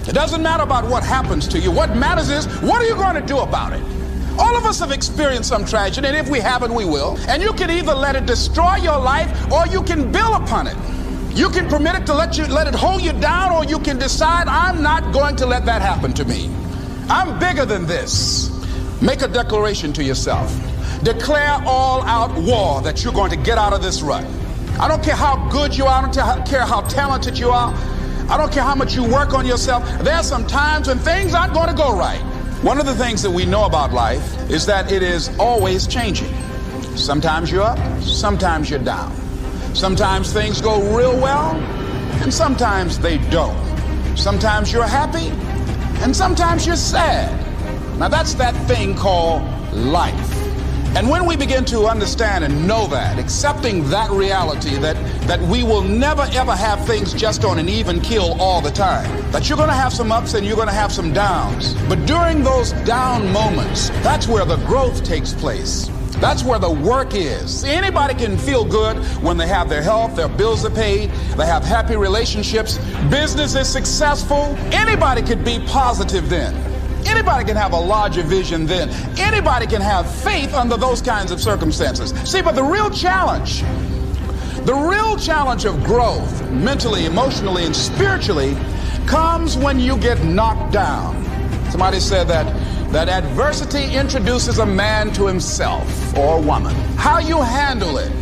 It doesn't matter about what happens to you. What matters is, what are you going to do about it? All of us have experienced some tragedy, and if we haven't, we will. And you can either let it destroy your life, or you can build upon it. You can permit it to let it hold you down, or you can decide, I'm not going to let that happen to me. I'm bigger than this. Make a declaration to yourself. Declare all-out war that you're going to get out of this rut. I don't care how good you are. I don't care how talented you are. I don't care how much you work on yourself. There are some times when things aren't going to go right. One of the things that we know about life is that it is always changing. Sometimes you're up, sometimes you're down. Sometimes things go real well, and sometimes they don't. Sometimes you're happy, and sometimes you're sad. Now that's that thing called life. And when we begin to understand and know that, accepting that reality that we will never ever have things just on an even keel all the time, that you're going to have some ups and you're going to have some downs. But during those down moments, that's where the growth takes place. That's where the work is. Anybody can feel good when they have their health, their bills are paid, they have happy relationships, business is successful. Anybody could be positive then. Anybody can have a larger vision then. Anybody can have faith under those kinds of circumstances. See, but the real challenge of growth, mentally, emotionally, and spiritually, comes when you get knocked down. Somebody said that adversity introduces a man to himself or a woman. How you handle it,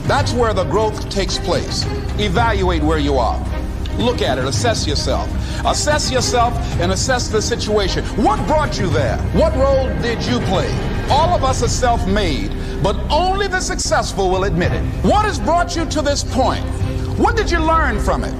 that's where the growth takes place. Evaluate where you are. Look at it, assess yourself. Assess yourself and assess the situation. What brought you there? What role did you play? All of us are self-made, but only the successful will admit it. What has brought you to this point? What did you learn from it?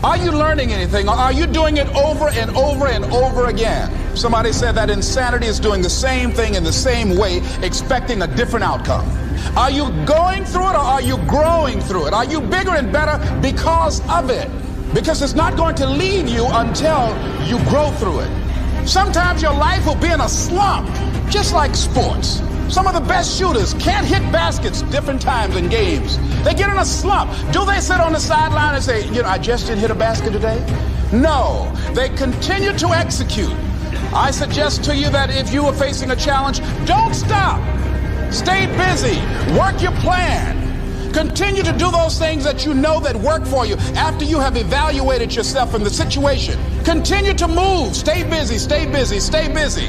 Are you learning anything, or are you doing it over and over and over again? Somebody said that insanity is doing the same thing in the same way, expecting a different outcome. Are you going through it, or are you growing through it? Are you bigger and better because of it? Because it's not going to leave you until you grow through it. Sometimes your life will be in a slump, just like sports. Some of the best shooters can't hit baskets different times in games. They get in a slump. Do they sit on the sideline and say, I just didn't hit a basket today? No, they continue to execute. I suggest to you that if you are facing a challenge, don't stop. Stay busy. Work your plan. Continue to do those things that you know that work for you after you have evaluated yourself in the situation. Continue to move. Stay busy, stay busy, stay busy.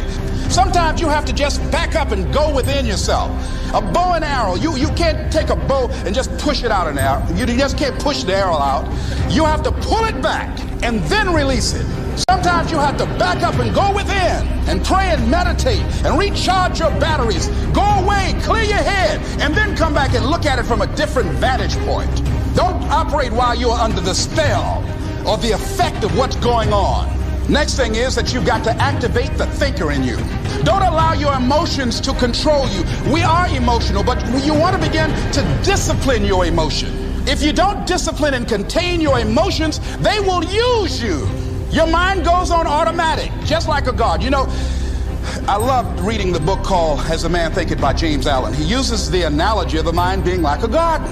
Sometimes you have to just back up and go within yourself. A bow and arrow, you can't take a bow and just push it out an arrow. You just can't push the arrow out. You have to pull it back and then release it. Sometimes you have to back up and go within and pray and meditate and recharge your batteries. Go away, clear your head, and then come back and look at it from a different vantage point. Don't operate while you are under the spell or the effect of what's going on. Next thing is that you've got to activate the thinker in you. Don't allow your emotions to control you. We are emotional, but you want to begin to discipline your emotion. If you don't discipline and contain your emotions, they will use you. Your mind goes on automatic, just like a god. I loved reading the book called As a Man Thinketh by James Allen. He uses the analogy of the mind being like a garden.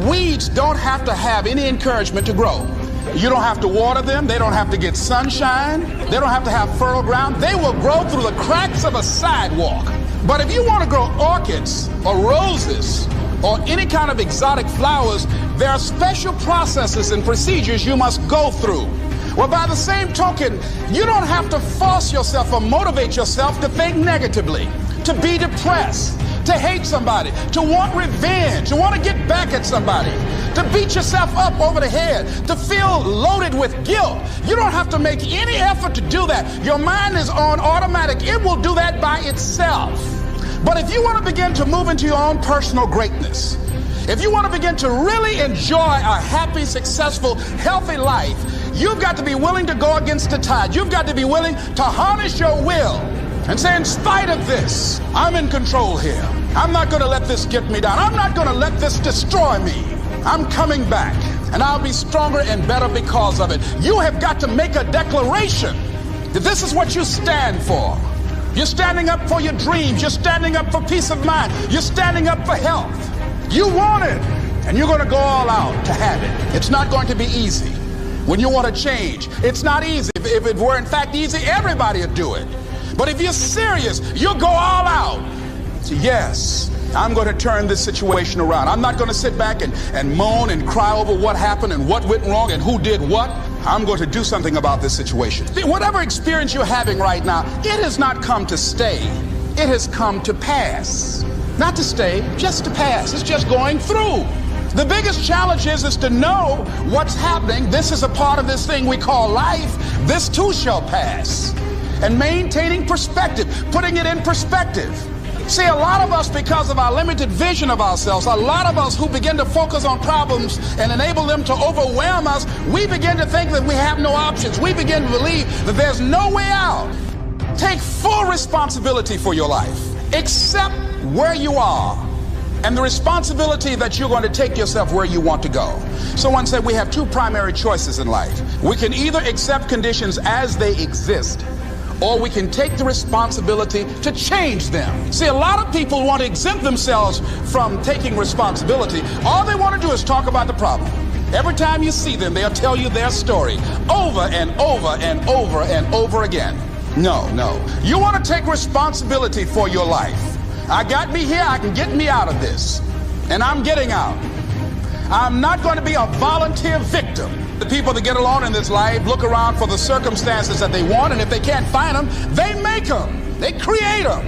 Weeds don't have to have any encouragement to grow. You don't have to water them. They don't have to get sunshine. They don't have to have fertile ground. They will grow through the cracks of a sidewalk. But if you want to grow orchids or roses or any kind of exotic flowers, there are special processes and procedures you must go through. Well, by the same token, you don't have to force yourself or motivate yourself to think negatively, to be depressed, to hate somebody, to want revenge, to want to get back at somebody, to beat yourself up over the head, to feel loaded with guilt. You don't have to make any effort to do that. Your mind is on automatic. It will do that by itself. But if you want to begin to move into your own personal greatness, if you want to begin to really enjoy a happy, successful, healthy life, you've got to be willing to go against the tide. You've got to be willing to harness your will and say, in spite of this, I'm in control here. I'm not going to let this get me down. I'm not going to let this destroy me. I'm coming back, and I'll be stronger and better because of it. You have got to make a declaration that this is what you stand for. You're standing up for your dreams. You're standing up for peace of mind. You're standing up for health. You want it, and you're going to go all out to have it. It's not going to be easy. When you want to change, it's not easy. If it were in fact easy, everybody would do it. But if you're serious, you'll go all out. So yes, I'm going to turn this situation around. I'm not going to sit back and moan and cry over what happened and what went wrong and who did what. I'm going to do something about this situation. Whatever experience you're having right now, it has not come to stay. It has come to pass. Not to stay, just to pass. It's just going through. The biggest challenge is to know what's happening. This is a part of this thing we call life. This too shall pass. And maintaining perspective, putting it in perspective. See, a lot of us, because of our limited vision of ourselves, a lot of us who begin to focus on problems and enable them to overwhelm us, we begin to think that we have no options. We begin to believe that there's no way out. Take full responsibility for your life. Accept where you are and the responsibility that you're going to take yourself where you want to go. Someone said we have two primary choices in life. We can either accept conditions as they exist, or we can take the responsibility to change them. See, a lot of people want to exempt themselves from taking responsibility. All they want to do is talk about the problem. Every time you see them, they'll tell you their story over and over and over and over again. No. You want to take responsibility for your life. I got me here, I can get me out of this. And I'm getting out. I'm not going to be a volunteer victim. The people that get along in this life look around for the circumstances that they want, and if they can't find them, they make them. They create them.